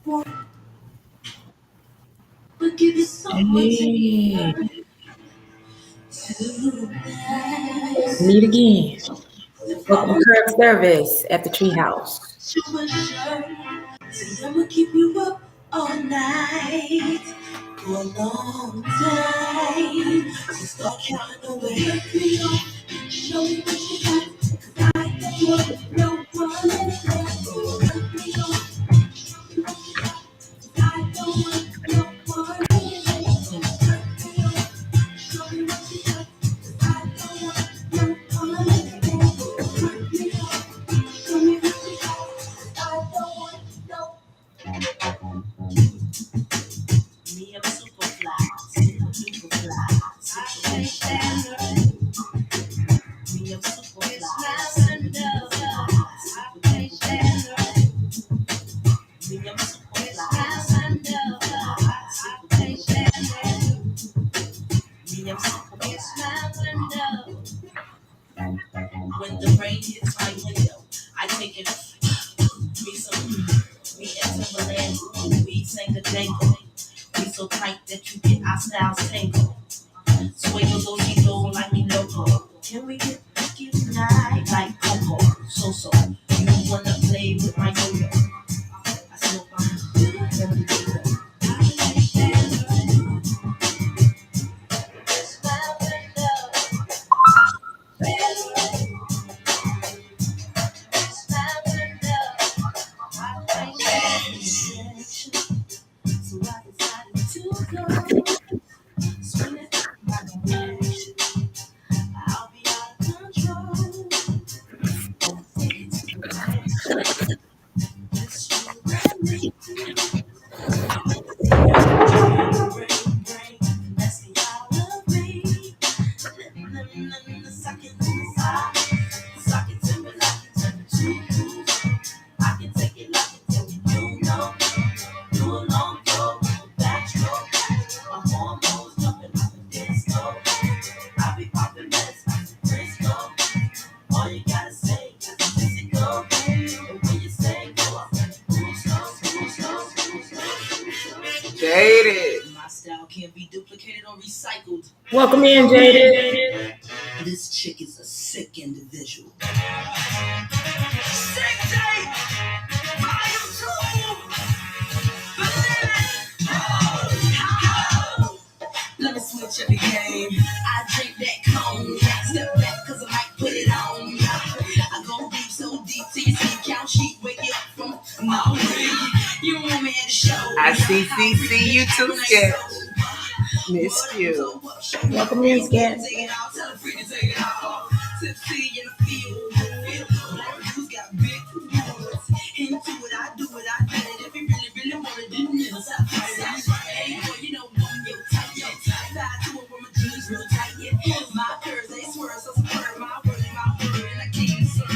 Hey. Meet again. Welcome to CurbService at the Treehouse. See, I'ma keep you up all night for a long time. So start counting away. Show me what you got. 'Cause I don't want no one else. I don't want no one else. Show me what you got. I don't want no one else. Show me what you got. I don't want no. Me, I'm super fly, super fly, super fly. Me, I'm super fly, super fly, me, I'm super fly, me, I'm super fly. When the rain hits my window, I take it me some me and Timberland, we sang the jangle. We so tight that you get our styles tangled. Sway those go like me loco. Can we get lucky tonight like Coco? So you wanna play with my yo-yo? I smoke my every day. So I decided to go. Swing it my direction. I'll be out of control. Take it to the next. This will make you brain. That's the hour of me. Sock it to me like it to you. I can take it like it to you. No, do a long throw, backstroke. My hormones jumping like a disco. I be popping meds like a Frisco. All you gotta say is physical. And when you say go, I'm like, Jaded. my style can't be duplicated or recycled. Welcome in, Jaded. This chick is a sick individual. Let me switch up the game. I drink that cone. Step back cause I might put it on. I go deep, so deep till you see count sheet. Wake you up from my way. You want me at the show. I CCC you too, Sketch. Missed you. Welcome in, Sketch. Into it, I do it, I get it. If you really want it, then never stop. Hey, boy, you know I'm your type, Side to it with my jeans real tight, yeah. My curves, they swerve, so swerve. My word, and I can't serve.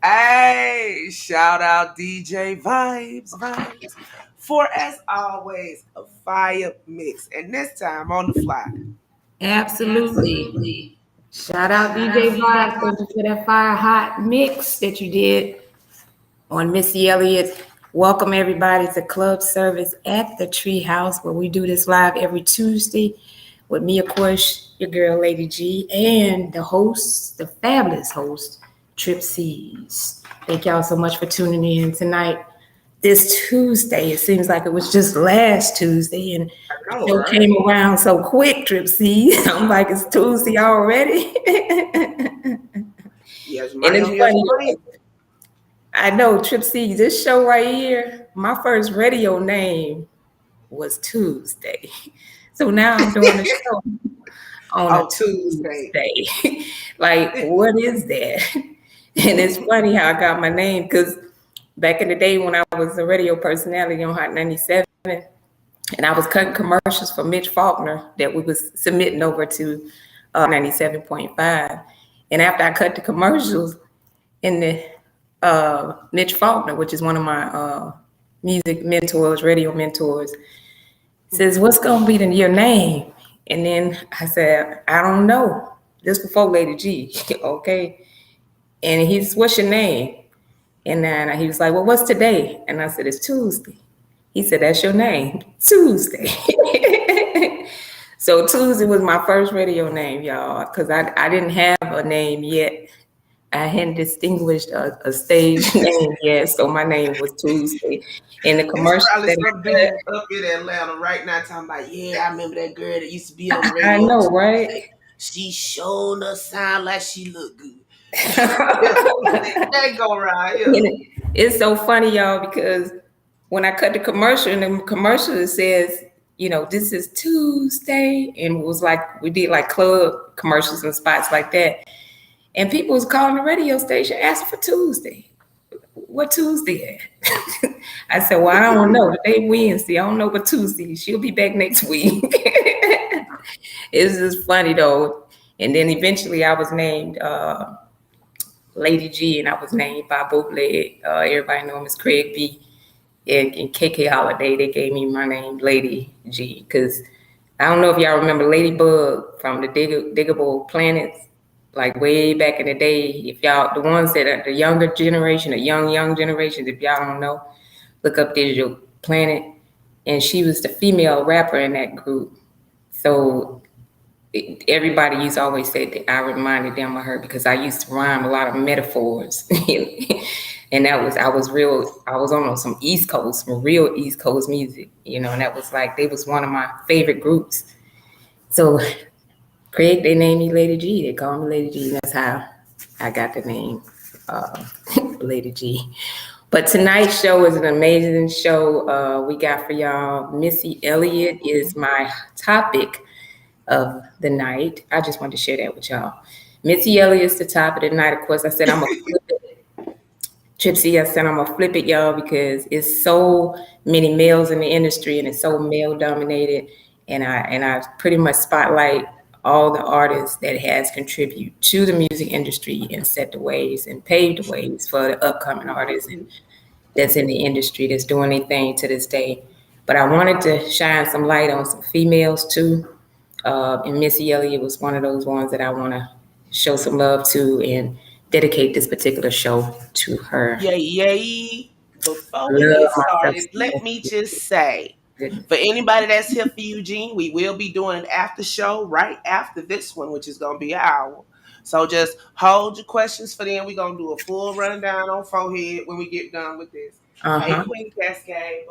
Hey, shout out DJ Vibes. For as always, a fire mix. And this time on the fly. Absolutely. Shout out DJ Vibes. Thank you for that fire hot mix that you did on Missy Elliot. Welcome everybody to CurbService at the Treehouse, where we do this live every Tuesday with me, of course, your girl LadyGi, and the host, the fabulous host, TripCTreehouse. Thank y'all so much for tuning in tonight. This Tuesday, it seems like it was just last Tuesday, and the show came around so quick, TripCTreehouse. I'm like, it's Tuesday already. Yes, and it's funny. I know, TripCTreehouse, this show right here, my first radio name was Tuesday. So now I'm doing a show on a Tuesday. Like, what is that? And it's funny how I got my name because back in the day when I was a radio personality on Hot 97, and I was cutting commercials for Mitch Faulkner that we was submitting over to 97.5. And after I cut the commercials, in the Mitch Faulkner, which is one of my music mentors, radio mentors, says, "What's gonna be your name?" And then I said, "I don't know." This before Lady G, okay. And he's, "What's your name?" And then he was like, "Well, what's today?" And I said, "It's Tuesday." He said, "That's your name, Tuesday." So Tuesday was my first radio name, y'all, because I didn't have a name yet. I hadn't distinguished a stage name yet, so my name was Tuesday. And the It's commercial probably that some dude up in Atlanta right now talking about, yeah, I remember that girl that used to be on the I radio. know, right? She showing us sound like she look good. That go right here. It's so funny, y'all, because when I cut the commercial, and the commercial it says, this is Tuesday, and it was like we did like club commercials and spots like that, and people was calling the radio station asking for Tuesday. What Tuesday at? I said, well, I don't know. Today Wednesday. I don't know what Tuesday. She'll be back next week. It's just funny though. And then eventually I was named Lady G, and I was named by Bootleg. Everybody know him as Craig B. And KK Holiday, they gave me my name, Lady G, because I don't know if y'all remember Ladybug from the Diggable Planets, like way back in the day. If y'all, the ones that are the younger generation, the young generations, if y'all don't know, look up Digital Planet. And she was the female rapper in that group. So everybody used to always say that I reminded them of her because I used to rhyme a lot of metaphors. And I was on some East Coast, some real East Coast music, and that was like, they was one of my favorite groups. So Craig, they named me Lady G. They call me Lady G. And that's how I got the name Lady G. But tonight's show is an amazing show. We got for y'all, Missy Elliot is my topic of the night. I just wanted to share that with y'all. Missy Elliott is the topic of the night. Of course, I said I'm going to flip it. Tripsy, I said I'm going to flip it, y'all, because it's so many males in the industry and it's so male dominated. And I pretty much spotlight all the artists that has contributed to the music industry and set the ways and paved the ways for the upcoming artists and that's in the industry that's doing their thing to this day. But I wanted to shine some light on some females too. And Missy Elliott was one of those ones that I want to show some love to and dedicate this particular show to her. Yay. Before we get started, let me just say, for anybody that's here for Eugene, we will be doing an after show right after this one, which is going to be an hour. So just hold your questions for them. We're going to do a full rundown on Forehead when we get done with this. Hey, Queen Cascade.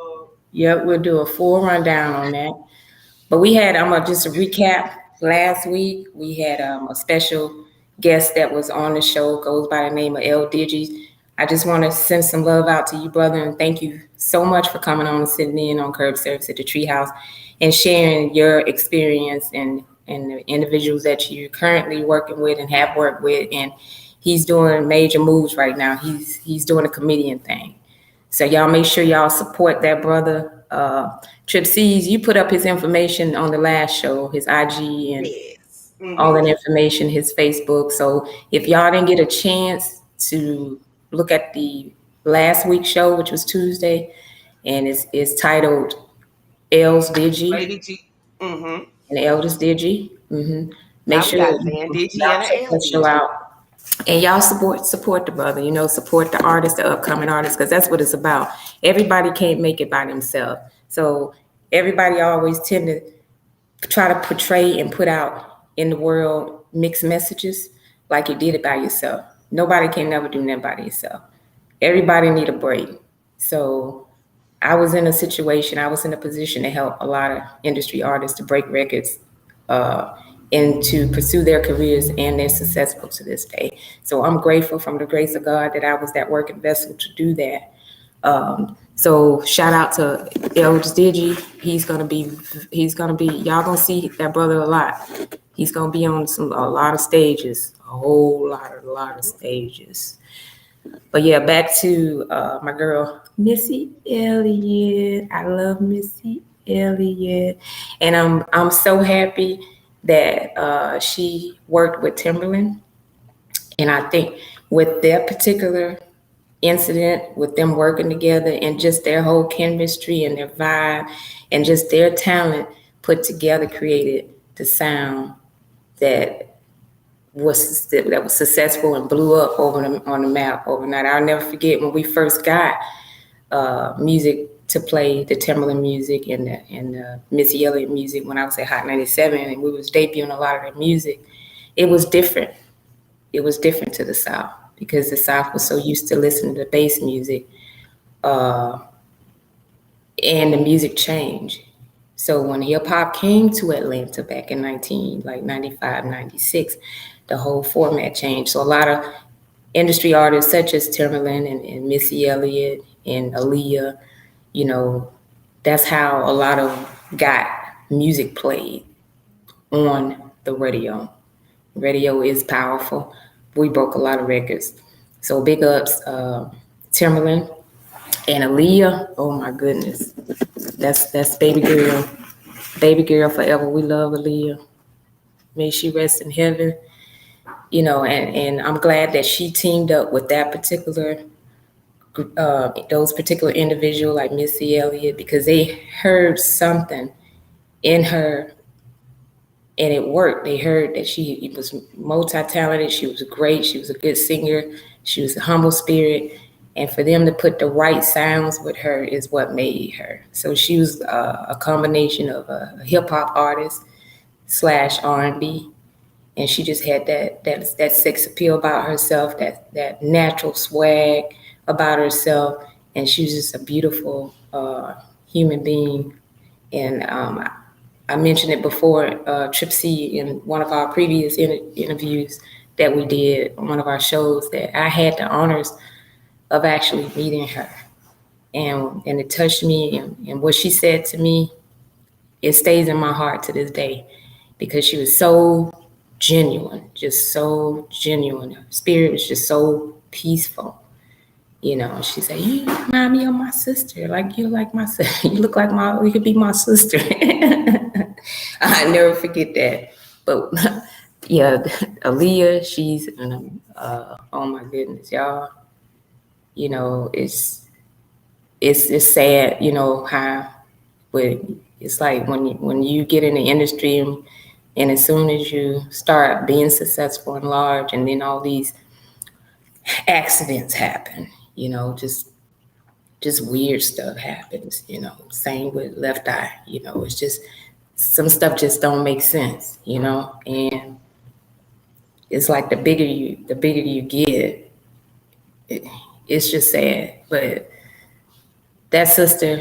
Yep, we'll do a full rundown on that. But we had, I'm going to just recap last week. We had a special guest that was on the show, goes by the name of LadyGi. I just want to send some love out to you, brother, and thank you so much for coming on and sitting in on CurbService at the Treehouse and sharing your experience and the individuals that you're currently working with and have worked with. And he's doing major moves right now. He's doing a comedian thing. So y'all make sure y'all support that brother. Trip C's, you put up his information on the last show, his IG and all that information, his Facebook. So if y'all didn't get a chance to look at the last week's show, which was Tuesday, and it's titled L's Digi. LadyGi. And Elders Digi. Make sure y'all check that show out. And y'all support the brother, support the artists, the upcoming artists, because that's what it's about. Everybody can't make it by themselves. So everybody always tend to try to portray and put out in the world mixed messages like you did it by yourself. Nobody can never do nothing by yourself. Everybody need a break. So I was in a position to help a lot of industry artists to break records and to pursue their careers, and they're successful to this day. So I'm grateful from the grace of God that I was that working vessel to do that. So shout out to Elders Digi. He's gonna be, y'all gonna see that brother a lot. He's gonna be on a lot of stages, a lot of stages. But yeah, back to my girl Missy Elliot. I love Missy Elliot, and I'm so happy that she worked with Timberland. And I think with their particular incident, with them working together and just their whole chemistry and their vibe and just their talent put together created the sound that was successful and blew up on the map overnight. I'll never forget when we first got music to play, the Timberland music and the Missy Elliott music when I was at Hot 97, and we was debuting a lot of their music. It was different. It was different to the South because the South was so used to listening to bass music, and the music changed. So when hip hop came to Atlanta back in 95, 96, the whole format changed. So a lot of industry artists such as Timberland and Missy Elliott and Aaliyah, you know, that's how a lot of got music played on the radio. Radio is powerful. We broke a lot of records. So big ups, Timberland and Aaliyah. Oh my goodness. That's baby girl. Baby girl forever. We love Aaliyah. May she rest in heaven. You know, and I'm glad that she teamed up with that particular, those particular individual like Missy Elliott, because they heard something in her and it worked. They heard that she was multi-talented. She was great. She was a good singer. She was a humble spirit. And for them to put the right sounds with her is what made her. So she was a combination of a hip hop artist / R&B. And she just had that sex appeal about herself, that natural swag about herself. And she was just a beautiful human being. And I mentioned it before, TripC, in one of our previous interviews that we did on one of our shows, that I had the honors of actually meeting her. And it touched me. And what she said to me, it stays in my heart to this day, because she was so genuine, just so genuine. Her spirit was just so peaceful. You know, she said, "You remind me of my sister. Like you're like my sister. You look like you could be my sister." I never forget that. But yeah, Aaliyah, she's oh my goodness, y'all. You know, it's sad. You know how, but it's like when you get in the industry and as soon as you start being successful and large, and then all these accidents happen, you know, just weird stuff happens, you know. Same with Left Eye, you know, it's just some stuff just don't make sense, you know. And it's like the bigger you get, it's just sad. But that sister,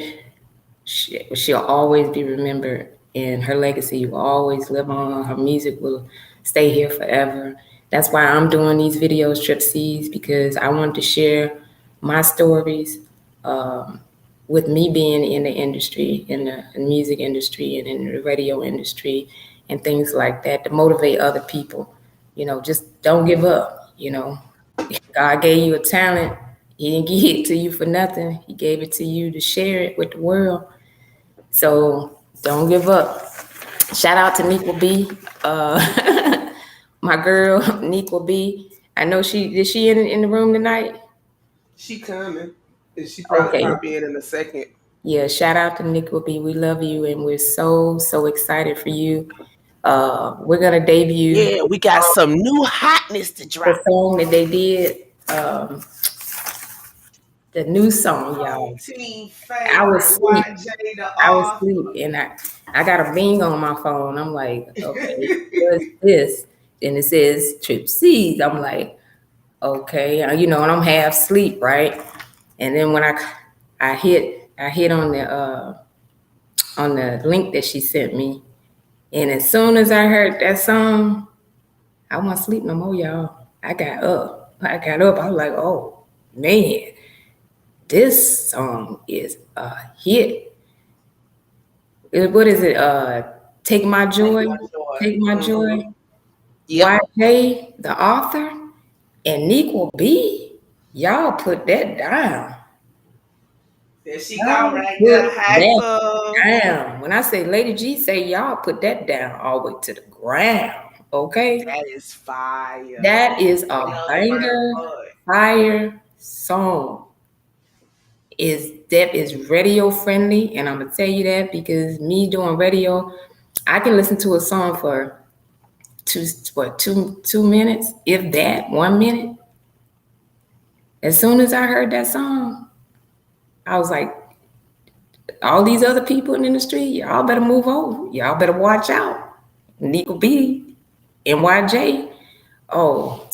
she'll always be remembered, and her legacy will always live on. Her music will stay here forever. That's why I'm doing these videos, TripC's, because I wanted to share my stories with me being in the industry, in the music industry and in the radio industry and things like that, to motivate other people. You know, just don't give up, you know. God gave you a talent. He didn't give it to you for nothing. He gave it to you to share it with the world. So don't give up. Shout out to Nequa B, my girl Nequa B. I know is she in the room tonight? She coming. She probably pop in a second. Yeah, shout out to Nequa B. We love you, and we're so excited for you. We're gonna debut. Yeah, we got some new hotness to drop. The song that they did. The new song, y'all. I was asleep, and I got a bing on my phone. I'm like, okay, what's this? And it says TripC. I'm like, okay, you know, and I'm half asleep, right? And then when I hit on the link that she sent me, and as soon as I heard that song, I wasn't sleep no more, y'all. I got up. I was like, oh man, this song is a hit. What is it? Take My Joy. Take My Joy. Yep. YJ, the author, and Nequa B. Y'all put that down. There she Y'all go right put there. Hi, that down. When I say Lady G, say y'all put that down all the way to the ground. Okay? That is fire. That is a Love banger, boy. fire song. That is radio friendly, and I'm gonna tell you that because me doing radio, I can listen to a song for two minutes, if that, 1 minute. As soon as I heard that song, I was like, all these other people in the street, y'all better move over. Y'all better watch out. Nico B, NYJ. Oh,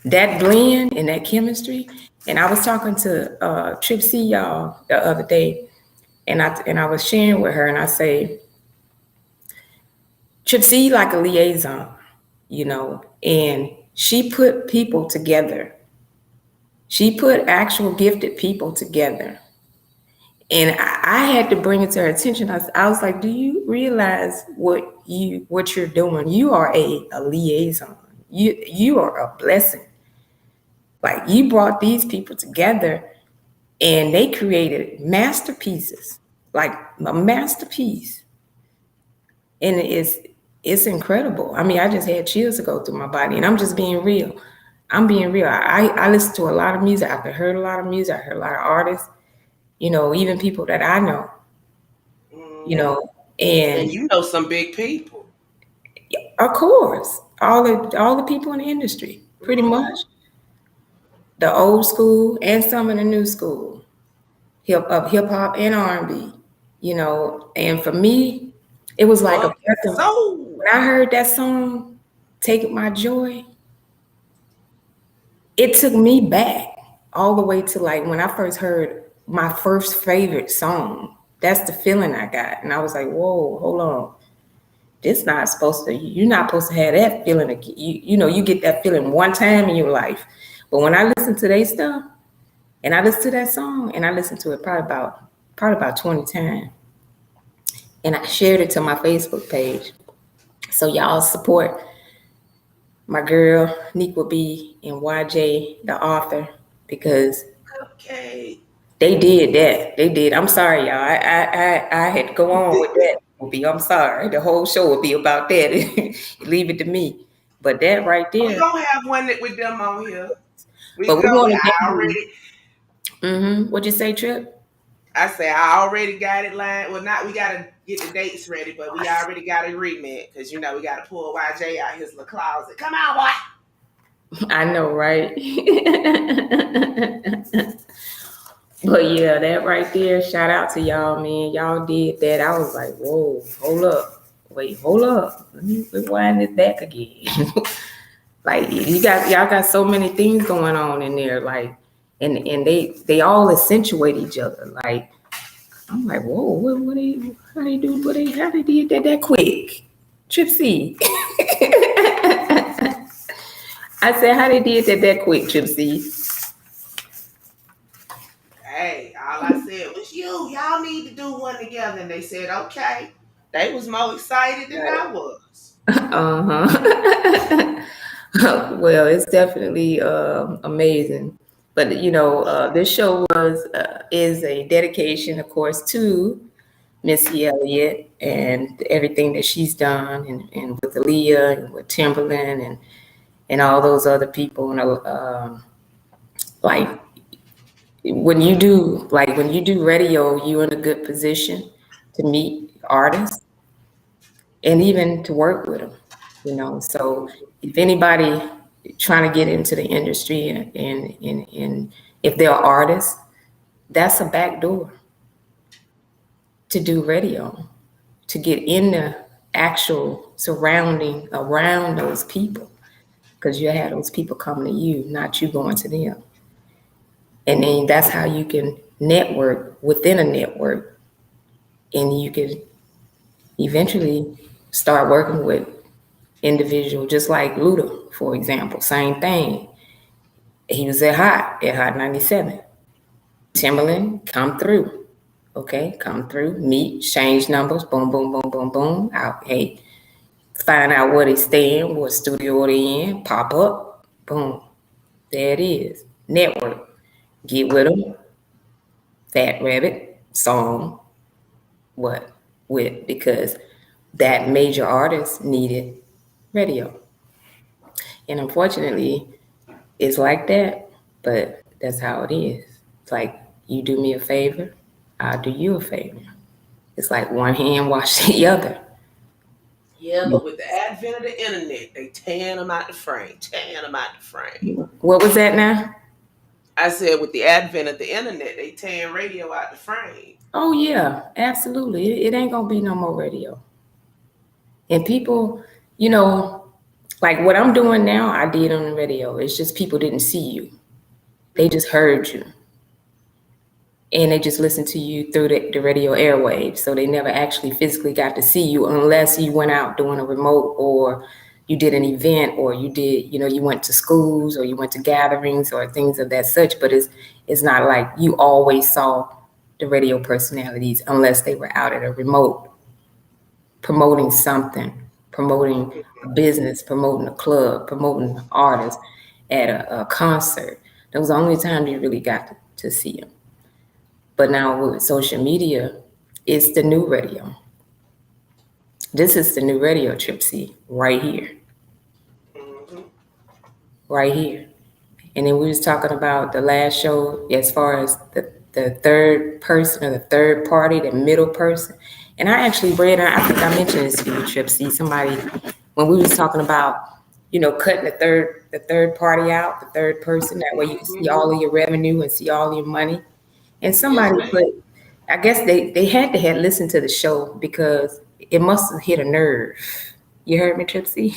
that blend and that chemistry. And I was talking to Trip C y'all the other day, and I was sharing with her, and I say, Trip C like a liaison, and she put people together. She put actual gifted people together. And I had to bring it to her attention. I was like, do you realize what you're doing? You are a liaison. You are a blessing. Like, you brought these people together and they created masterpieces, like a masterpiece. And it's incredible. I mean, I just had chills to go through my body, and I'm just being real. I'm being real. I listen to a lot of music. I've heard a lot of music. I heard a lot of artists, even people that I know, And and you know some big people. of course, all the people in the industry, pretty much, the old school and some of the new school, hip hop and R&B, And for me, it was like a breath of. When I heard that song, "Take My Joy," it took me back all the way to like when I first heard my first favorite song. That's the feeling I got, and I was like, "Whoa, hold on." You're not supposed to have that feeling again. You get that feeling one time in your life. But when I listen to their stuff and I listen to that song, and I listened to it probably about 20 times. And I shared it to my Facebook page. So y'all support my girl, Niqua B, and YJ, the author, because they did that. They did. I'm sorry, y'all. I had to go on with that. I'm sorry. The whole show will be about that. Leave it to me. But that right there. We don't have one with them on here. We already. What'd you say, Trip? I say I already got it lined. Well, not we gotta get the dates ready, but we already got agreement because we gotta pull YJ out his little closet. Come on, boy. I know, right? But yeah, that right there, shout out to y'all, man. Y'all did that. I was like, whoa, hold up. Wait, hold up. Let me rewind this back again. Like, y'all got so many things going on in there, like, and they all accentuate each other. Like, I'm like, whoa, how they did that quick? Trip C. I said, how they did that quick, Trip C? Hey, all I said was y'all need to do one together. And they said, okay. They was more excited than I was. Well, it's definitely amazing. But this show is a dedication, of course, to Missy Elliot and everything that she's done, and with Aaliyah and with Timberland and all those other people. Like when you do radio, you're in a good position to meet artists and even to work with them. So if anybody trying to get into the industry and if they're artists, that's a back door to do radio, to get in the actual surrounding around those people, because you have those people coming to you, not you going to them. And then that's how you can network within a network, and you can eventually start working with individual, just like Luda, for example. Same thing. He was at Hot 97. Timberland, come through. Okay, come through, meet, change numbers, boom, boom, boom, boom, boom. Out, hey, find out where they staying, what studio they in, pop up, boom. There it is. network. Get with them. Fat Rabbit song. What? With, because that major artist needed radio. And unfortunately, it's like that, but that's how it is. It's like, you do me a favor, I'll do you a favor. It's like one hand wash the other. Yeah, but with the advent of the internet, they tearing them out the frame. What was that now? I said with the advent of the internet, they tearing radio out the frame. Oh yeah, absolutely. It ain't gonna be no more radio. And people, you know, like what I'm doing now, I did on the radio. It's just people didn't see you. They just heard you. And they just listened to you through the radio airwaves. So they never actually physically got to see you unless you went out doing a remote, or you did an event, or you did, you know, you went to schools, or you went to gatherings or things of that such. But it's not like you always saw the radio personalities unless they were out at a remote promoting something, promoting a business, promoting a club, promoting an artist at a concert. Those are the only times you really got to see them. But now with social media, it's the new radio. This is the new radio, Tripsy, right here. Right here. And then we was talking about the last show as far as the third person or the third party, the middle person. And I actually read, I think I mentioned this to you, Tripsy, somebody, when we was talking about, you know, cutting the third party out, the third person, that way you can see all of your revenue and see all your money. And somebody put, I guess they had to have listened to the show because it must have hit a nerve. You heard me, Tripsy?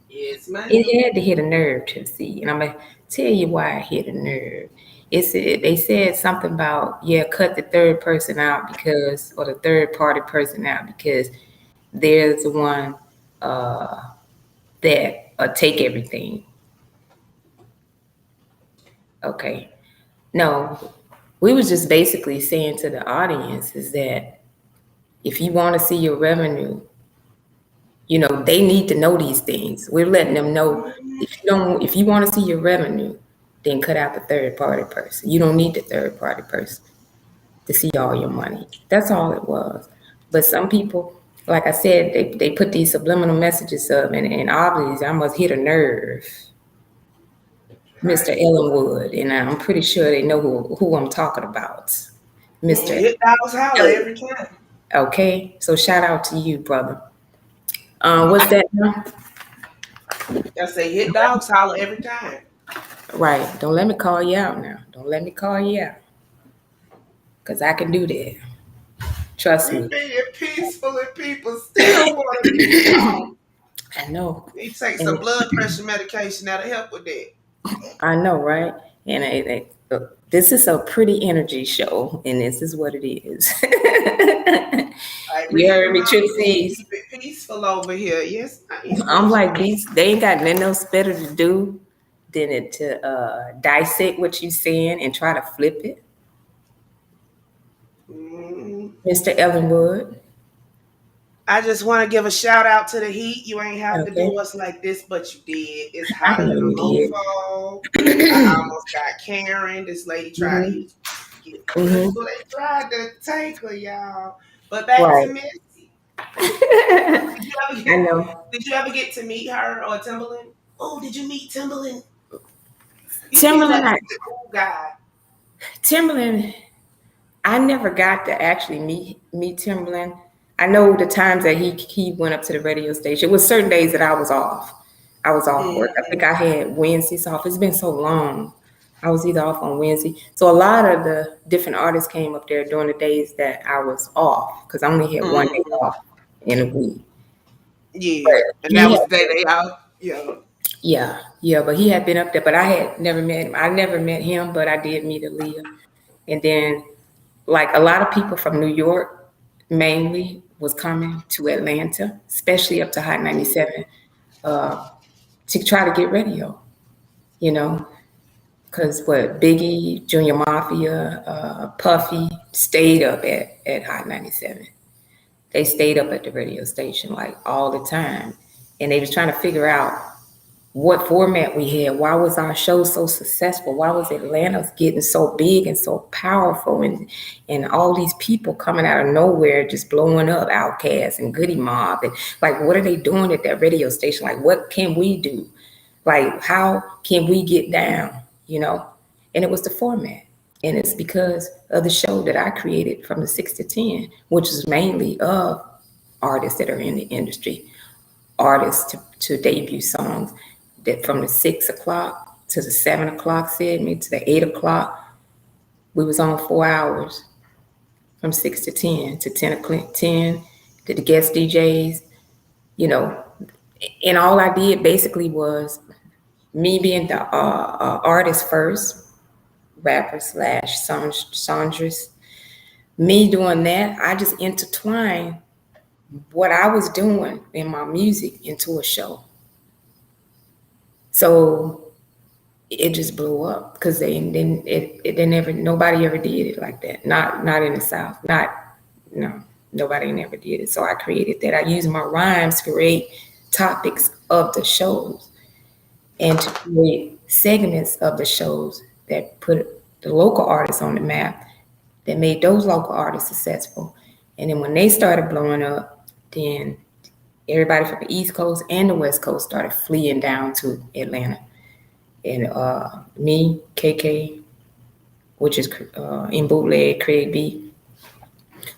Yes, ma'am. It had to hit a nerve, Tripsy. And I'm going to tell you why it hit a nerve. They said something about, cut the third person out because, or the third party person out because there's the one that take everything. Okay. No. We was just basically saying to the audience is that if you want to see your revenue, you know, they need to know these things. We're letting them know if you want to see your revenue, then cut out the third party person. You don't need the third party person to see all your money. That's all it was. But some people, like I said, they put these subliminal messages up, and obviously I must hit a nerve. Mr. Ellenwood, and I'm pretty sure they know who I'm talking about. Mr. Hit dogs holler every time. Okay, so shout out to you, brother. What's that now? I say hit dogs holler every time. Right. Don't let me call you out now. Don't let me call you out. Because I can do that. Trust me. Being peaceful and people still want to be calm. I know. You take some blood pressure medication that'll help with that. I know, right? And this is a pretty energy show, and this is what it is. You heard me, Tripsy? Keep it peaceful over here. Yes. I'm like, they ain't got nothing else better to do than to dissect what you're saying and try to flip it. Mr. Ellenwood. I just want to give a shout out to the heat. You ain't have to do us like this, but you did. It's hot in the mofo. I almost got Karen. This lady tried to get so they tried to take her, y'all. But back to Missy. Did you ever get to meet her or Timberland? Oh, did you meet Timberland? Timberland, I never got to actually meet Timberland. I know the times that he went up to the radio station. It was certain days that I was off. I was off work. I think I had Wednesdays off. It's been so long. I was either off on Wednesday. So a lot of the different artists came up there during the days that I was off because I only had one day off in a week. Yeah, and that was the day they out. Yeah. Yeah, but he had been up there, but I had never met him. I never met him, but I did meet Aaliyah. And then, like, a lot of people from New York mainly was coming to Atlanta, especially up to Hot 97, to try to get radio, you know, because Biggie, Junior Mafia, Puffy stayed up at Hot 97. They stayed up at the radio station like all the time. And they was trying to figure out what format we had. Why was our show so successful? Why was Atlanta getting so big and so powerful, and all these people coming out of nowhere just blowing up, Outkast and Goody Mob, and like, what are they doing at that radio station? Like, what can we do? Like, how can we get down? You know, and it was the format. And it's because of the show that I created from the 6 to 10, which is mainly of artists that are in the industry, artists to debut songs, that from the 6 o'clock to the 7 o'clock segment to the 8 o'clock, we was on 4 hours from 6 to 10 to 10 o'clock, 10 to the guest DJs, you know. And all I did basically was me being the artist first, rapper slash songstress, me doing that, I just intertwined what I was doing in my music into a show. So it just blew up because nobody ever did it like that. Not in the South. Nobody never did it. So I created that. I used my rhymes to create topics of the shows and to create segments of the shows that put the local artists on the map, that made those local artists successful. And then when they started blowing up, then everybody from the East Coast and the West Coast started fleeing down to Atlanta. And me, KK, which is in bootleg, Craig B.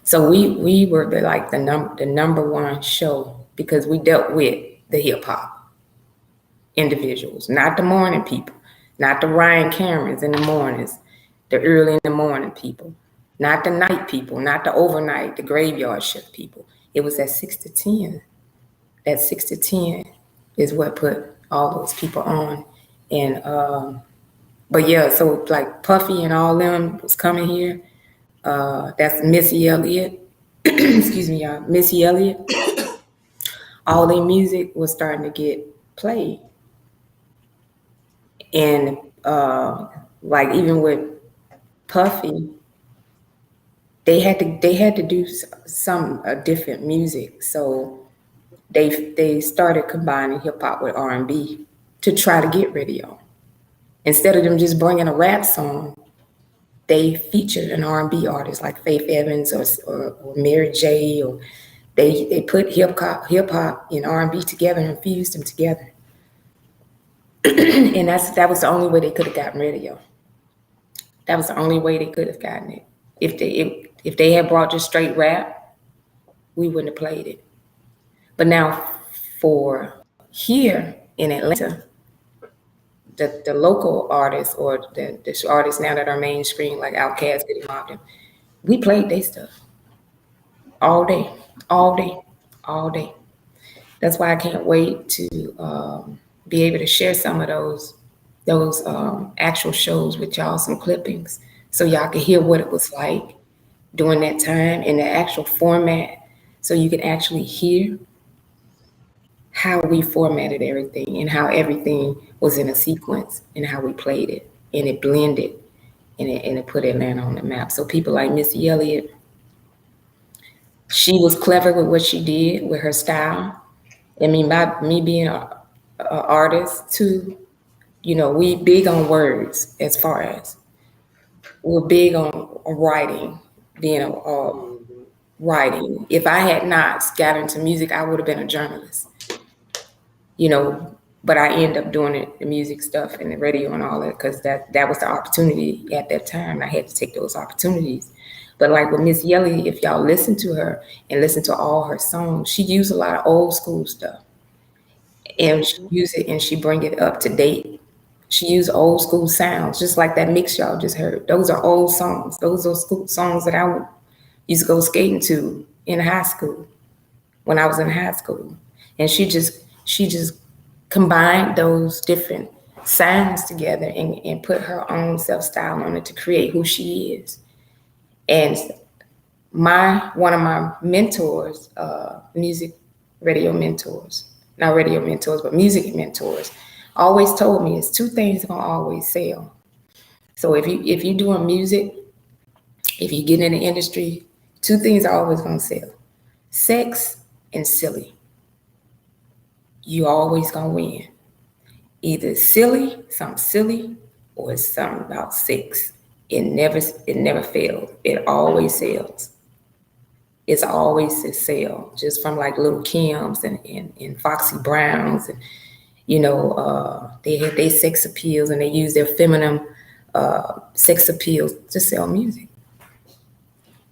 So we were the number one show because we dealt with the hip hop individuals, not the morning people, not the Ryan Camerons in the mornings, the early in the morning people, not the night people, not the overnight, the graveyard shift people. It was that 6 to 10. That 6 to 10 is what put all those people on. And but yeah, so like Puffy and all them was coming here. That's Missy Elliot. Excuse me, y'all. Missy Elliot. All their music was starting to get played. And like even with Puffy, they had to do some different music. So they started combining hip hop with R&B to try to get radio. Instead of them just bringing a rap song, they featured an R&B artist like Faith Evans or Mary J. Or they put hip hop and R&B together and fused them together. And that was the only way they could have gotten radio. That was the only way they could have gotten it. If they had brought just straight rap, we wouldn't have played it. But now for here in Atlanta, the local artists or the artists now that are mainstream, like Outkast, Goody Mob, we played their stuff all day, all day, all day. That's why I can't wait to be able to share some of those actual shows with y'all, some clippings, so y'all can hear what it was like during that time in the actual format, so you can actually hear how we formatted everything and how everything was in a sequence and how we played it and it blended and it put Atlanta on the map. So people like Missy Elliott, she was clever with what she did with her style. I mean, by me being an artist too, you know, we big on words as far as we're big on writing, being writing. If I had not got into music, I would have been a journalist. You know, but I end up doing the music stuff and the radio and all that because that was the opportunity at that time. I had to take those opportunities. But like with Miss Elliott, if y'all listen to her and listen to all her songs, she used a lot of old school stuff. And she use it and she bring it up to date. She used old school sounds, just like that mix y'all just heard. Those are old songs. Those are school songs that I used to go skating to in high school when I was in high school. And she just combined those different sounds together and put her own self-style on it to create who she is. And one of my mentors, music radio mentors, not radio mentors, but music mentors, always told me it's two things gonna always sell. So if you doing music, if you get in the industry, two things are always gonna sell: sex and silly. You always gonna win. either something silly, or it's something about sex. It never fails. It always sells. It's always a sale, just from like Little Kim's and Foxy Browns, and they had their sex appeals, and they use their feminine sex appeals to sell music.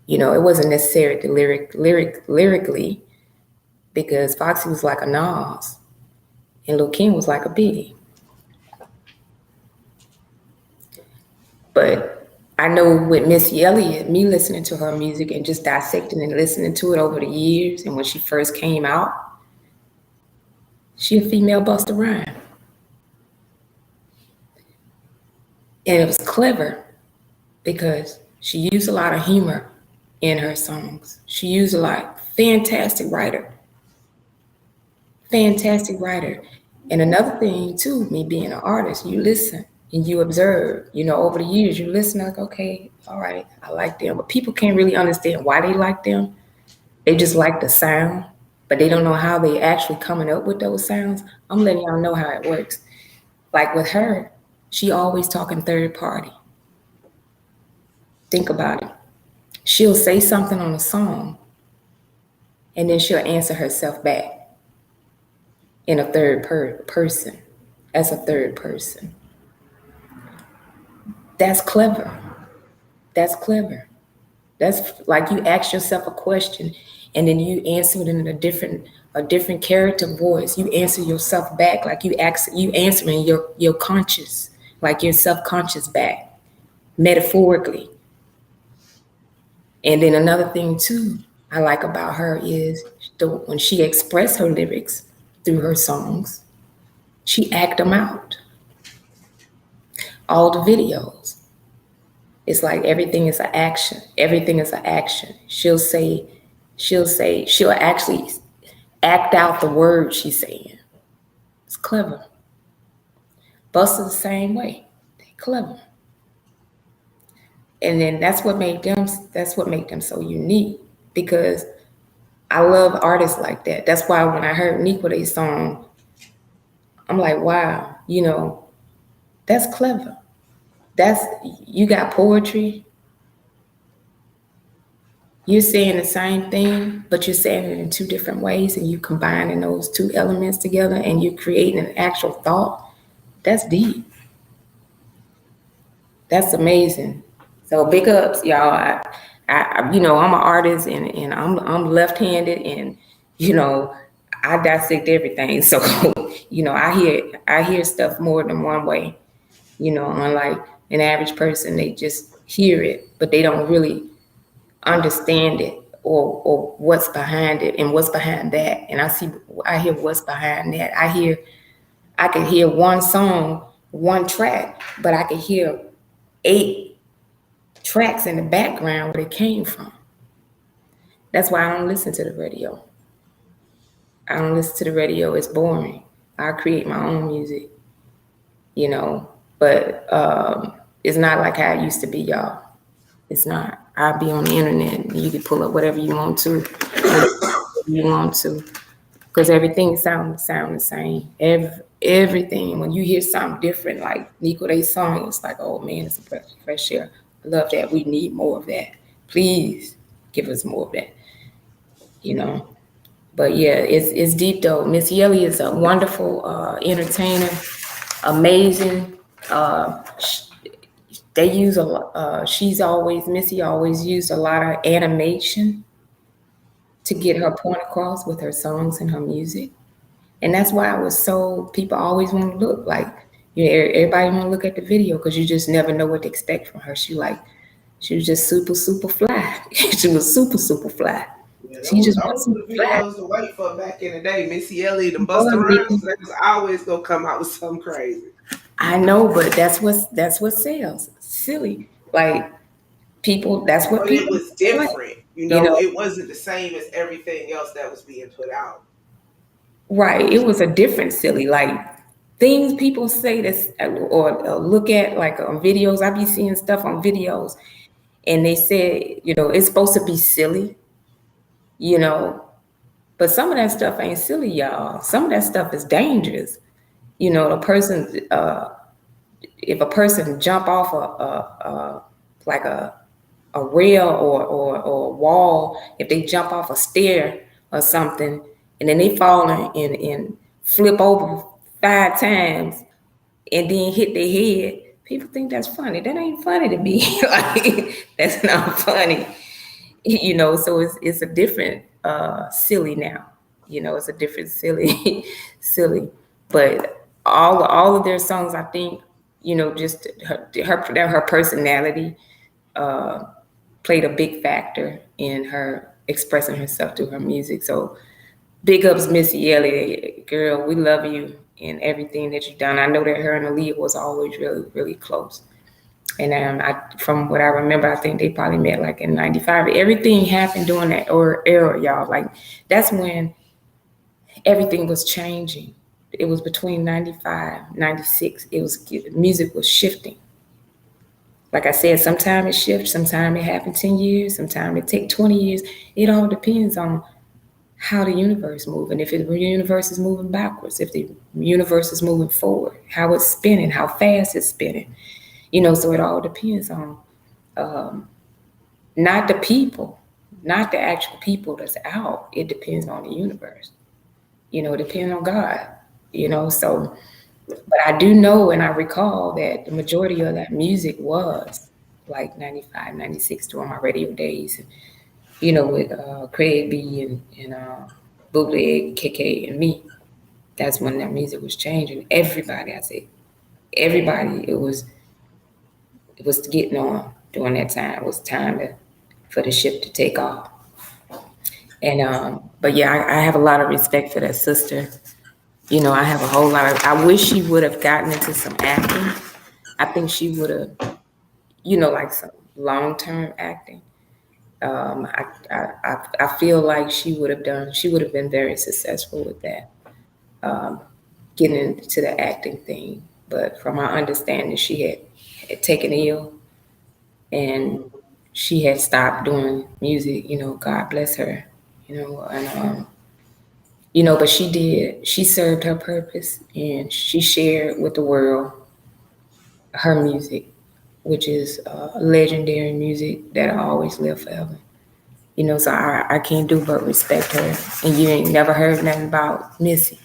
It wasn't necessarily lyrically, because Foxy was like a Nas and Lil' Kim was like a Biggie. But I know with Missy Elliott, me listening to her music and just dissecting and listening to it over the years, and when she first came out, she a female Busta Rhymes. And it was clever because she used a lot of humor in her songs. She used a lot. Fantastic writer. Fantastic writer. And another thing too, me being an artist, you listen and you observe. Over the years, you listen like, okay, all right, I like them. But people can't really understand why they like them. They just like the sound, but they don't know how they actually coming up with those sounds. I'm letting y'all know how it works. Like with her, she always talking third party. Think about it. She'll say something on a song, and then she'll answer herself back in a third person, as a third person. That's clever. That's clever. That's like you ask yourself a question, and then you answer it in a different character voice. You answer yourself back like you answering your conscious, like your subconscious back, metaphorically. And then another thing too I like about her is when she expressed her lyrics through her songs, she act them out. All the videos, it's like everything is an action. Everything is an action. She'll actually act out the words she's saying. It's clever. Busta the same way. They're clever. And then that's what make them so unique, because I love artists like that. That's why when I heard Nicole's song, I'm like, wow, that's clever. You got poetry. You're saying the same thing, but you're saying it in two different ways, and you combining those two elements together, and you're creating an actual thought. That's deep. That's amazing. So big ups, y'all. I'm an artist, and I'm left-handed, and I dissect everything. So I hear stuff more than one way. Unlike an average person, they just hear it, but they don't really understand it or what's behind it and what's behind that. And I hear what's behind that. I can hear one song, one track, but I can hear 8 tracks in the background where it came from. That's why I don't listen to the radio. I don't listen to the radio. It's boring. I create my own music, but it's not like how it used to be, y'all. It's not. I'll be on the internet and you can pull up whatever you want to, because everything sound the same. Everything. When you hear something different, like Nicole's song, it's like, oh man, it's a breath of fresh air. I love that. We need more of that. Please give us more of that. But yeah, it's deep though. Missy Elliott is a wonderful entertainer, amazing. They use a lot. Missy always used a lot of animation to get her point across with her songs and her music, and that's why people always want to look like. Everybody want to look at the video because you just never know what to expect from her. She was just super fly. She was super fly. Yeah, she just was the videos to wait for back in the day. Missy Elliott and Busta Rhymes, they was always gonna come out with something crazy. I know, but that's what sells. Silly, like people. That's what people. It was different, It wasn't the same as everything else that was being put out. Right. It was a different silly, like things people say this or look at like on videos. I be seeing stuff on videos, and they say it's supposed to be silly, but some of that stuff ain't silly, y'all. Some of that stuff is dangerous. you know, a person, if a person jump off like a rail or a wall, if they jump off a stair or something, and then they fall and flip over 5 times and then hit their head, people think that's funny. That ain't funny to me. Like, that's not funny. You know, so it's a different silly now. You know, it's a different silly, silly. But all of their songs, I think, you know, just her personality played a big factor in her expressing herself through her music. So big ups, Missy Elliot, girl, we love you and everything that you've done. I know that her and Elliot was always really, really close. And from what I remember, I think they probably met like in 95. Everything happened during that era, y'all. Like, that's when everything was changing. It was between 95, 96. Music was shifting. Like I said, sometimes it shifts, sometimes it happened 10 years, sometimes it take 20 years. It all depends on how the universe moves. And if the universe is moving backwards, if the universe is moving forward, how it's spinning, how fast it's spinning. You know, so it all depends on not the people, not the actual people that's out. It depends on the universe. You know, it depends on God, you know. So, but I do know and I recall that the majority of that music was like 95, 96 during my radio days. You know, with Craig B and Bootleg, KK, and me. That's when that music was changing. Everybody, I say, everybody, it was getting on during that time. It was time for the ship to take off. And but yeah, I have a lot of respect for that sister. You know, I have a whole lot of. I wish she would have gotten into some acting. I think she would have, you know, like some long-term acting. I feel like she would have been very successful with that, getting into the acting thing. But from my understanding, she had taken ill and she had stopped doing music. You know, God bless her. You know, and you know, but she served her purpose and she shared with the world her music, which is legendary music that'll always live forever. You know, so I can't do but respect her. And you ain't never heard nothing about Missy.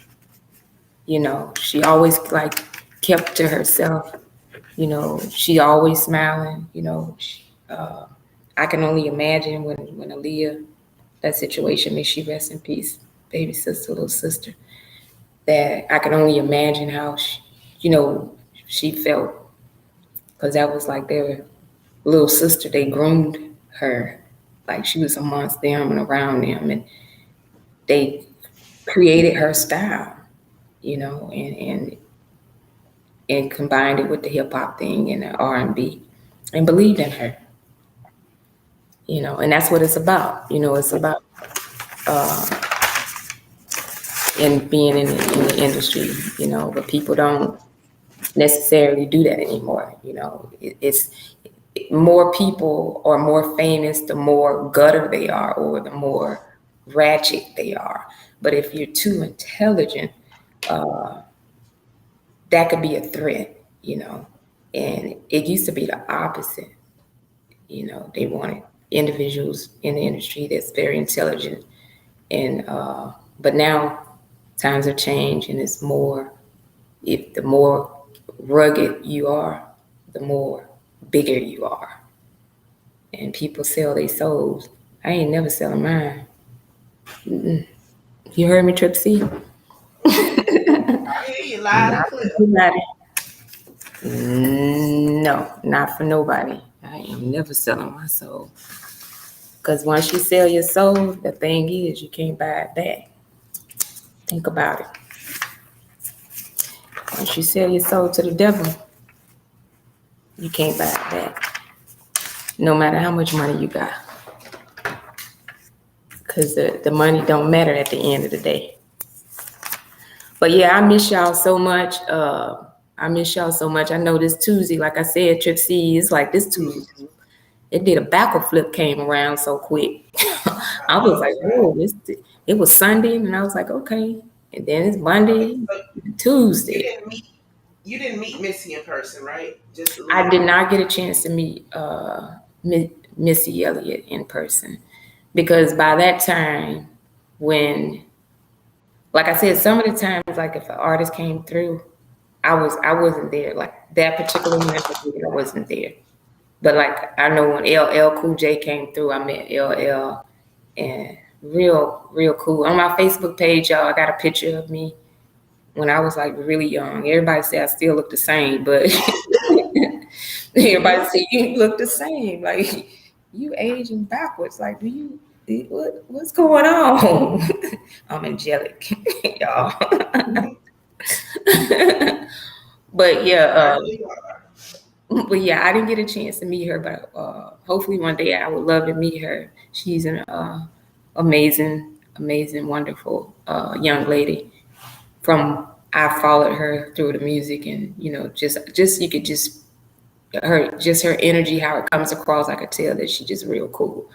You know, she always like kept to herself. You know, she always smiling. You know, I can only imagine when Aaliyah, that situation, may she rest in peace, baby sister, little sister, that I can only imagine how she felt, because that was like their little sister. They groomed her like she was amongst them and around them, and they created her style, you know, and combined it with the hip hop thing and the R&B, and believed in her, you know, and that's what it's about. You know, it's about in being in the industry, you know, but people don't necessarily do that anymore. You know, it's more people are more famous the more gutter they are or the more ratchet they are. But if you're too intelligent, that could be a threat, you know. And it used to be the opposite. You know, they wanted individuals in the industry that's very intelligent. And but now times have changed, and it's more, if the more rugged you are, the more bigger you are. And people sell their souls. I ain't never selling mine. Mm-mm. You heard me, Trip C? I hear you loud and clear. No, not for nobody. I ain't never selling my soul. Because once you sell your soul, the thing is, you can't buy it back. Think about it. Once you sell your soul to the devil, you can't buy it back. No matter how much money you got. Because the money don't matter at the end of the day. But yeah, I miss y'all so much. I miss y'all so much. I know this Tuesday, like I said, Trip C, is like this Tuesday. It did a backward flip, came around so quick. I was like, whoa, it was Sunday, and I was like, okay. And then it's Monday, Tuesday. You didn't meet Missy in person, right? I did not get a chance to meet Missy Elliott in person because by that time, when, like I said, some of the times, like if an artist came through, I wasn't there. Like that particular night, I wasn't there. But like I know when LL Cool J came through, I met LL, and real cool. On my Facebook page, y'all, I got a picture of me when I was like really young. Everybody say I still look the same, but everybody say you look the same. Like you aging backwards. Like what's going on? I'm angelic, y'all. But yeah, but yeah, I didn't get a chance to meet her, but hopefully one day I would love to meet her. She's an amazing, wonderful young lady. I followed her through the music, and just you could just her energy, how it comes across. I could tell that she's just real cool.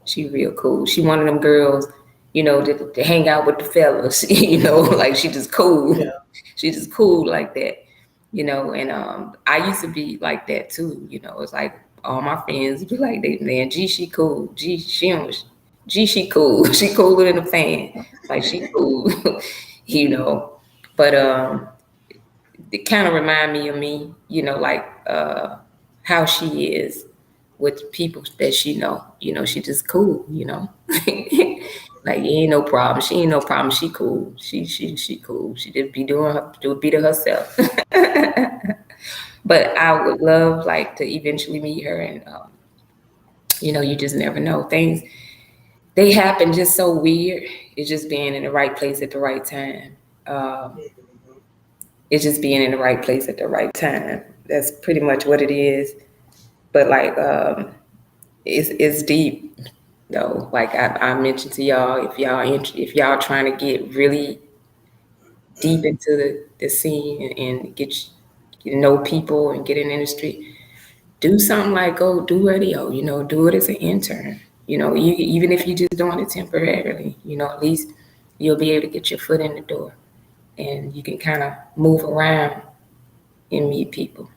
She real cool. She one of them girls, to hang out with the fellas. Like she just cool. Yeah. She just cool like that. And I used to be like that too. It's like all my friends be like, man, G, she cool. G, she cool. She cooler than a fan. Like she cool. But it kind of remind me of me, like how she is with people that she know. She just cool. Like ain't no problem. She ain't no problem. She cool. She cool. She just be be to herself. But I would love like to eventually meet her, and you just never know. Things they happen just so weird. It's just being in the right place at the right time. It's just being in the right place at the right time. That's pretty much what it is. But like it's deep though. Like I mentioned to y'all, if y'all trying to get really deep into the scene and get know people and get in the industry, do something like go do radio. Do it as an intern. Even if you're just doing it temporarily, at least you'll be able to get your foot in the door, and you can kind of move around and meet people.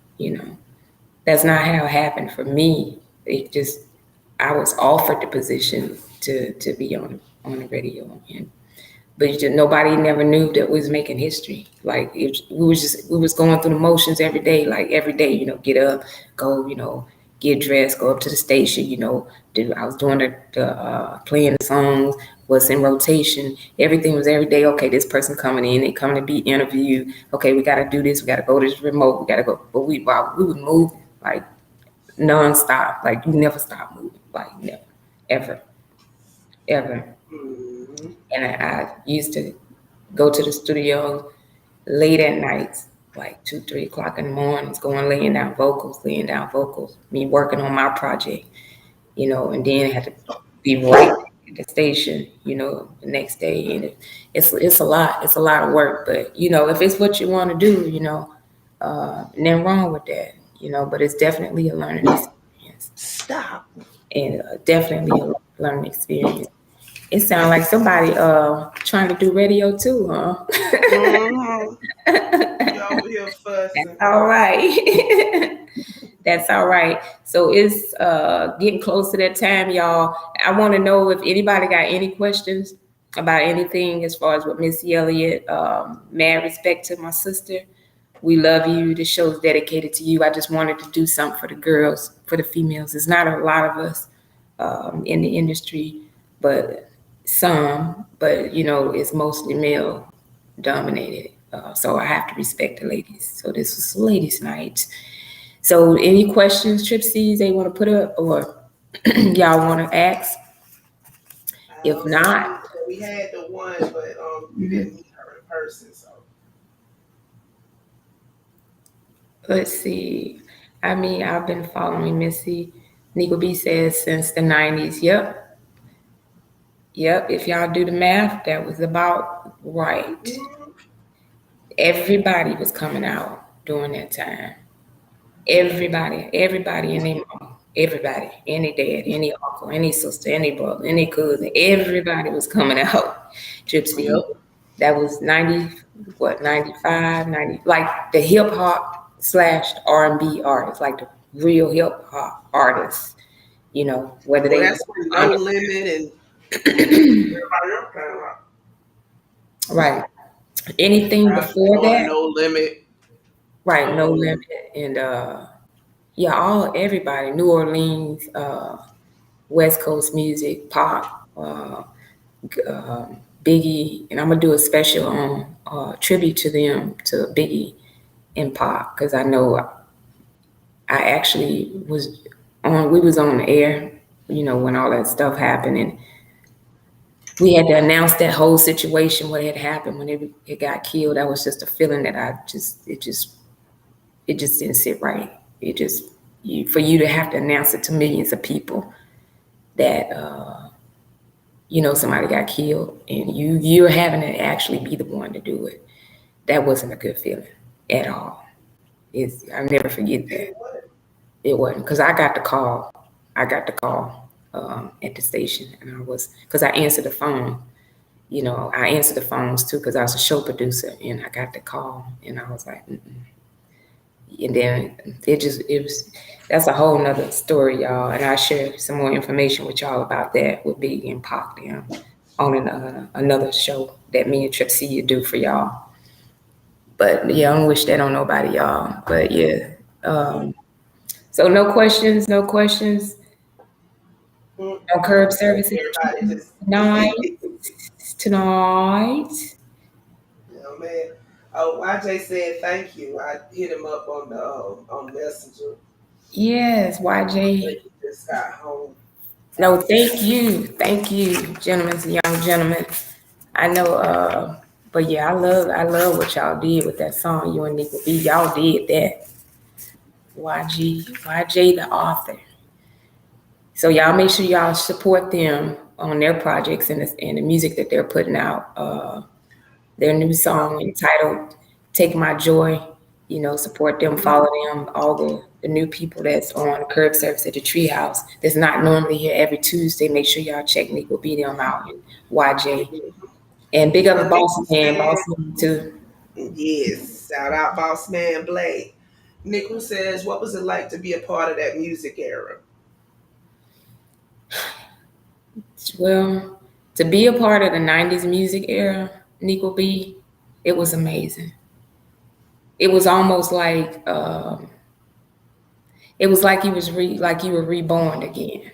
That's not how it happened for me. I was offered the position to be on the radio, but nobody never knew that we was making history. Like we was going through the motions every day. Like every day, get up, go, get dressed, go up to the station. I was doing the playing the songs, what's in rotation. Everything was every day. Okay, this person coming in, they coming to be interviewed. Okay, we got to do this. We got to go to this remote. We got to go. But we would move like nonstop. Like you never stop moving. Like never, ever. And I used to go to the studio late at nights, like 2, 3 o'clock in the mornings, laying down vocals, me working on my project, and then I had to be right at the station, the next day. And it's a lot of work, but if it's what you want to do, nothing wrong with that, but it's definitely a learning experience. Stop. And definitely a learning experience. It sounds like somebody trying to do radio too, huh? Y'all here fussing. That's all right. That's all right. So it's getting close to that time, y'all. I want to know if anybody got any questions about anything as far as with Missy Elliott. Mad respect to my sister. We love you. The show is dedicated to you. I just wanted to do something for the girls, for the females. There's not a lot of us in the industry, but some, but it's mostly male dominated. So I have to respect the ladies. So this was ladies' night. So any questions, Tripsies, they want to put up, or y'all want to ask? If not, we had the one, but you didn't meet her in person. So let's see. I mean, I've been following Missy. Nico B says since the 90s. Yep. If y'all do the math, that was about right. Everybody was coming out during that time. Everybody and their mom, everybody, any dad, any uncle, any sister, any brother, any cousin, everybody was coming out. Gypsy. That was 95, 90, like the hip hop / R&B artists, like the real hip hop artists, you know, whether Well, they that's when No Limit and everybody else came out. right. Anything before On that, No Limit. right, No Limit, and yeah, everybody, New Orleans, West Coast music, pop, Biggie, and I'm gonna do a special on tribute to them, to Biggie and Pop, because I know I actually was on. We was on the air, you know, when all that stuff happened, and we had to announce that whole situation, what had happened when it got killed. That was just a feeling that it just didn't sit right. It just for you to have to announce it to millions of people that you know somebody got killed, and you're having to actually be the one to do it. That wasn't a good feeling at all. I'll never forget that. It wasn't, because I got the call. I got the call at the station, and I was, because I answered the phone. You know, I answered the phones too because I was a show producer, and I got the call, and I was like, mm-mm. And then it was, that's a whole nother story, y'all. And I'll share some more information with y'all about that with Big and Pac down on another show that me and TripCTreehouse do for y'all. But yeah, I don't wish that on nobody, y'all. But yeah. So no questions. No curb service tonight. Yeah, man. Oh, YJ said thank you. I hit him up on Messenger. Yes, YJ. He just got home. No, thank you, gentlemen, young gentlemen. I know, but yeah, I love what y'all did with that song. You and Nico B, y'all did that. YJ, the author. So y'all make sure y'all support them on their projects and the music that they're putting out. Their new song entitled "Take My Joy." You know, support them, follow them, all the new people that's on Curb Service at the Treehouse that's not normally here every Tuesday. Make sure y'all check Nico B them out and YJ. And big up Boss Man too. Yes, shout out Boss Man Blake. Nickel says, what was it like to be a part of that music era? Well, to be a part of the 90s music era, Nico B, it was amazing. It was almost like it was like like you were reborn again.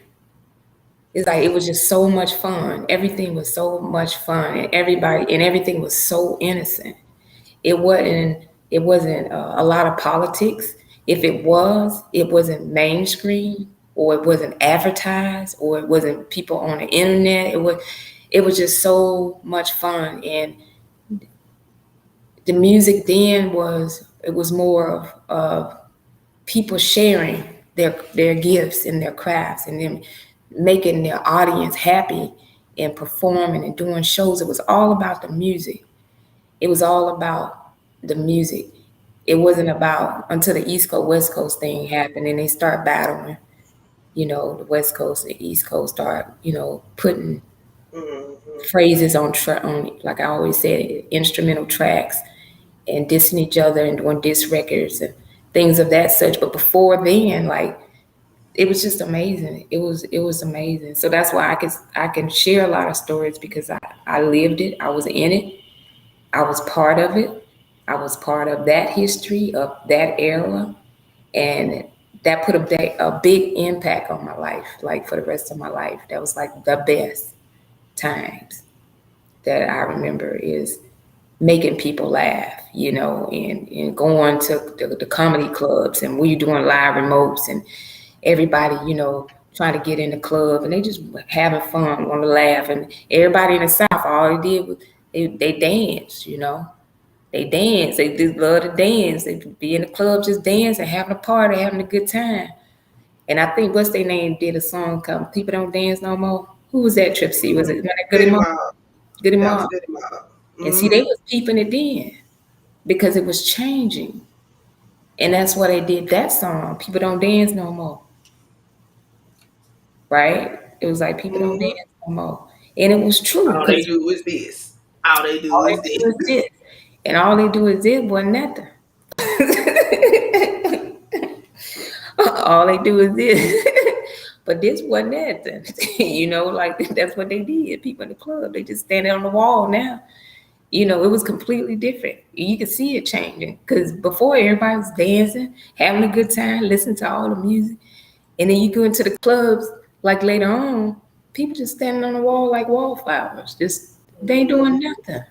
It's like it was just so much fun. Everything was so much fun, and everything was so innocent. It wasn't a lot of politics. If it wasn't mainstream, or it wasn't advertised, or it wasn't people on the internet. It was just so much fun, and the music then was more of people sharing their gifts and their crafts, and them making their audience happy and performing and doing shows. It was all about the music. It was all about the music. It wasn't about until the East Coast West Coast thing happened and they start battling. You know, the West Coast and the East Coast start, you know, putting phrases on like I always said, instrumental tracks, and dissing each other and doing diss records and things of that such. But before then, like, it was just amazing. It was amazing. So that's why I can share a lot of stories, because I lived it. I was in it. I was part of it. I was part of that history, of that era, and that put a big impact on my life, like for the rest of my life. That was like the best times that I remember, is making people laugh, you know, and going to the comedy clubs, and we doing live remotes, and everybody, you know, trying to get in the club, and they just having fun, want to laugh. And everybody in the South, all they did was they dance, you know. They dance. They just love to dance. They be in the club just dancing, having a party, having a good time. And I think what's their name did a song called "People Don't Dance No More." Who was that? Trip Was it Goody Mob? Goody Mob. And see, they was keeping it then because it was changing. And that's why they did that song, "People Don't Dance No More." Right? It was like, people don't dance no more. And it was true. All they do is this. All they do All is they do is this. this. And all they do is this, wasn't nothing. All they do is this. But this wasn't nothing. Like that's what they did. People in the club, they just standing on the wall now. It was completely different. You could see it changing. Because before everybody was dancing, having a good time, listening to all the music. And then you go into the clubs, like later on, people just standing on the wall like wallflowers. Just, they ain't doing nothing.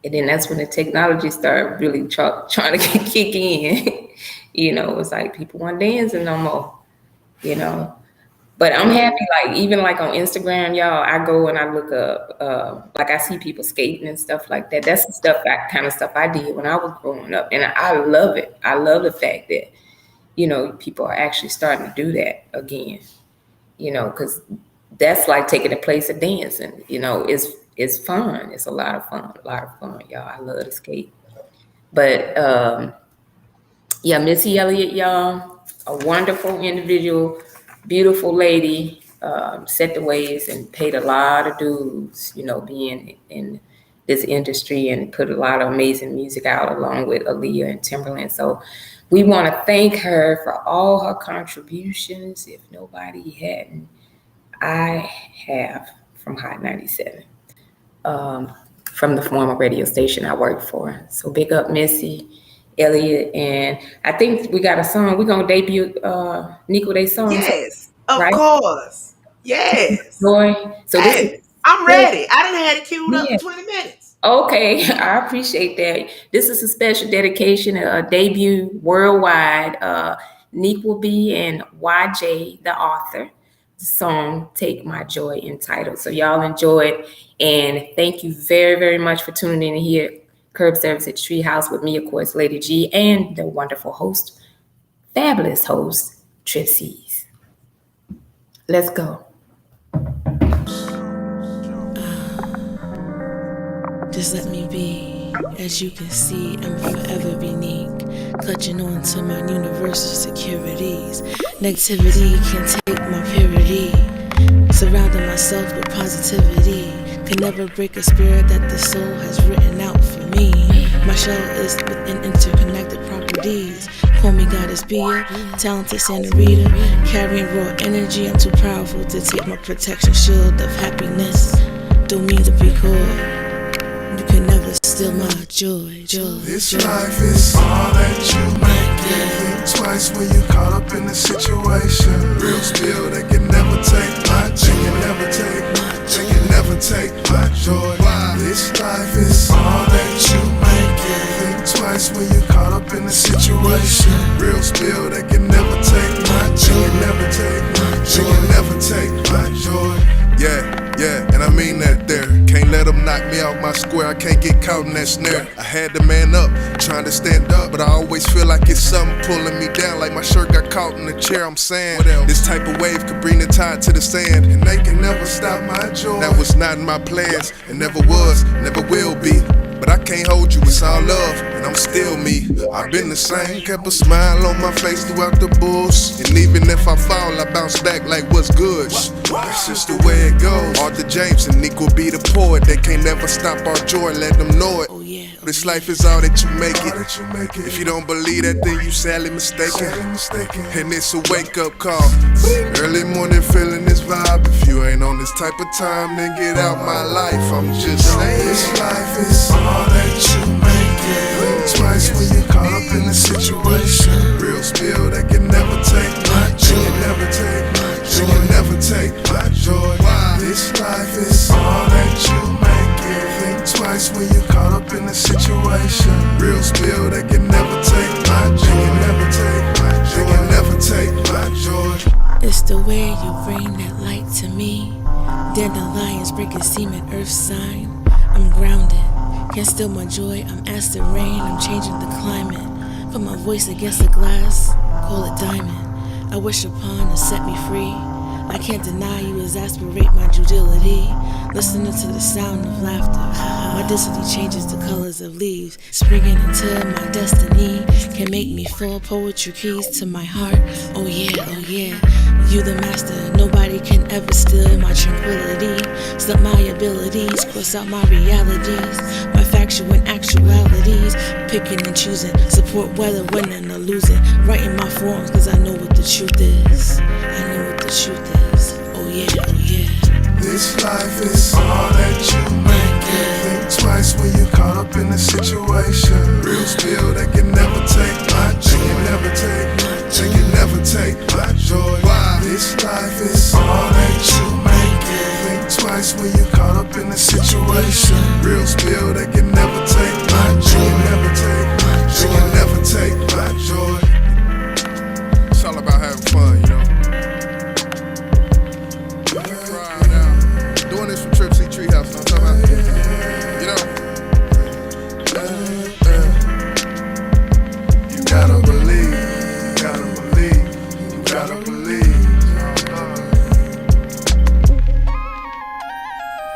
And then that's when the technology started really trying to kick in. It's like people weren't dancing no more, But I'm happy, like, even like on Instagram, y'all, I go and I look up, like I see people skating and stuff like that. That's the stuff, that kind of stuff I did when I was growing up. And I love it. I love the fact that, people are actually starting to do that again, because that's like taking the place of dancing, it's fun. It's a lot of fun, y'all. I love to skate. But yeah, Missy Elliot, y'all, a wonderful individual, beautiful lady, set the ways and paid a lot of dues, being in this industry, and put a lot of amazing music out along with Aaliyah and Timberland. So we want to thank her for all her contributions. If nobody hadn't, I have, from Hot 97, from the former radio station I worked for. So big up Missy, Elliot, and I think we got a song. We're going to debut Nico Day song. Yes, of right? course. Yes. Joy. So hey, I'm ready. I done had it queued up for 20 minutes. Okay, I appreciate that. This is a special dedication, a debut worldwide. Neek will be and YJ, the author. The song "Take My Joy" entitled. So y'all enjoy it, and thank you very, very much for tuning in here. CurbService at Treehouse with me, of course, LadyGi, and the wonderful host, fabulous host, TripCTreehouse. Let's go. Just let me be. As you can see, I'm forever unique. Clutching on to my universal securities. Negativity can take my purity. Surrounding myself with positivity. Can never break a spirit that the soul has written out for me. My shell is within interconnected properties. Call me Goddess Bia, talented senorita. Carrying raw energy, I'm too powerful to take my protection shield of happiness. Don't mean to be coy. You can never steal my joy. This life is all that you make it. Think twice when you caught up in the situation. Real spill, they can never take my joy. They can never take my joy. They can never take my joy. This life is all that you make it. Think twice when you caught up in the situation. Real spill, they can never take my joy. They can never take my joy. They can never take my joy. Yeah, and I mean that there. Can't let them knock me off my square. I can't get caught in that snare. I had to man up, trying to stand up, but I always feel like it's something pulling me down, like my shirt got caught in the chair. I'm saying, this type of wave could bring the tide to the sand, and they can never stop my joy. That was not in my plans, and never was, never will be. But I can't hold you, it's all love, and I'm still me. I've been the same, kept a smile on my face throughout the bulls. And even if I fall, I bounce back like what's good. That's just the way it goes. Arthur James and Nick will be the poet. They can't never stop our joy, let them know it. This life is all that you make it. If you don't believe that, then you sadly mistaken. And it's a wake-up call. Early morning feeling this vibe. If you ain't on this type of time, then get out my life. I'm just saying, this life is all that you make it. Think twice when you caught up in the situation. Real spill, they can never take my joy. They can never take my joy. They can never take my joy. This life is all that you make it. Think twice when you caught up in the situation. Real spill, they can never take my joy. They can never take my joy. They can never take my joy. It's the way you bring that light to me. Dandelions breaking seam and earth sign. I'm grounded, can't steal my joy. I'm acid rain, I'm changing the climate. Put my voice against the glass, call it diamond. I wish upon to set me free. I can't deny you exasperate my fragility. Listening to the sound of laughter, my density changes the colors of leaves. Springing into my destiny can make me feel poetry keys to my heart. Oh yeah, oh yeah. You the master, nobody can ever steal my tranquility. Stop my abilities, cross out my realities, my factual and actualities. Picking and choosing, support whether winning or losing. Writing my forms cause I know what the truth is. I know what the truth is. Oh yeah, oh yeah. This life is all that you make it. Think twice when you're caught up in a situation. Real spill, they can never take my joy. They can never take my joy. Why? This life is all that you make it. Think twice when you're caught up in a situation. Real spill, they can never take my joy. They can never take my joy. It's all about having fun, you know. Doing this from TripCTreehouse, I'm talking about, you know. You gotta believe, you gotta believe, you gotta believe.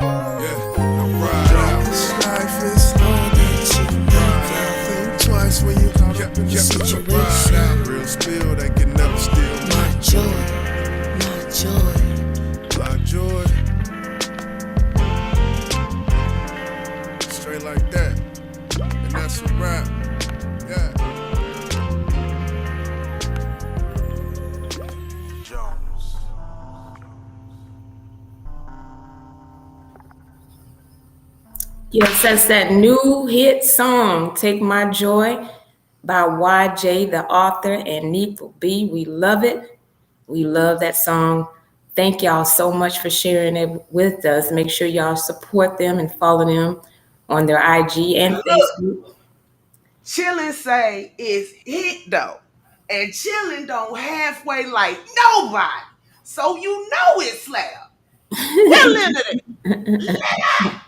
Yeah, I'm right. This life is all that you make. Think twice when you caught up in the situation. Real spill, they can never steal My joy, my joy. my joy. Straight like that, and that's a wrap. Yeah. Jones. Yes, that's that new hit song, Take My Joy, by YJ, the author, and Neeple B. We love it. We love that song. Thank y'all so much for sharing it with us. Make sure y'all support them and follow them on their IG and Facebook. Chillin' say is hit though. And chillin' don't halfway like nobody. So you know it's slab. Tell them to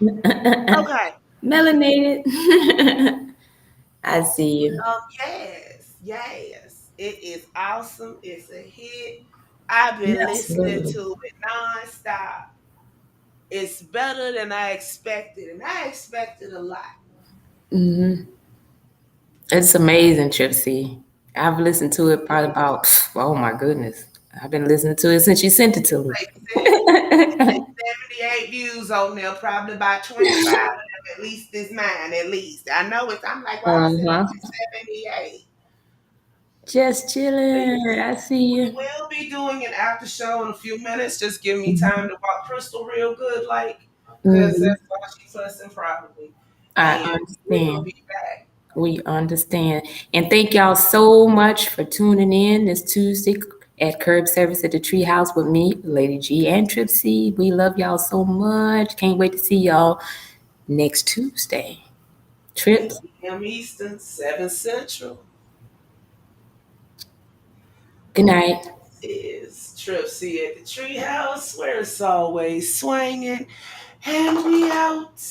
it. Okay. Melanated. I see you. Yes. It is awesome. It's a hit. I've been listening to it nonstop. It's better than I expected, and I expected a lot. Mm-hmm. It's amazing, Tripsy. I've listened to it probably about, oh my goodness. I've been listening to it since you sent it to me. Like 78 views on there, probably about 25 of them at least is mine, at least. I know it's, I'm like, wow, 78. Just chilling. I see you. We'll be doing an after show in a few minutes. Just give me time to walk Crystal real good, like, because that's why she's fussing probably. I understand. We'll be back. We understand. And thank y'all so much for tuning in this Tuesday at CurbService at the Treehouse with me, LadyGi, and Tripsy. We love y'all so much. Can't wait to see y'all next Tuesday. Trips. 8 p.m. Eastern, 7 Central. Good night. This is Tripsy at the Treehouse, where it's always swinging. And we out.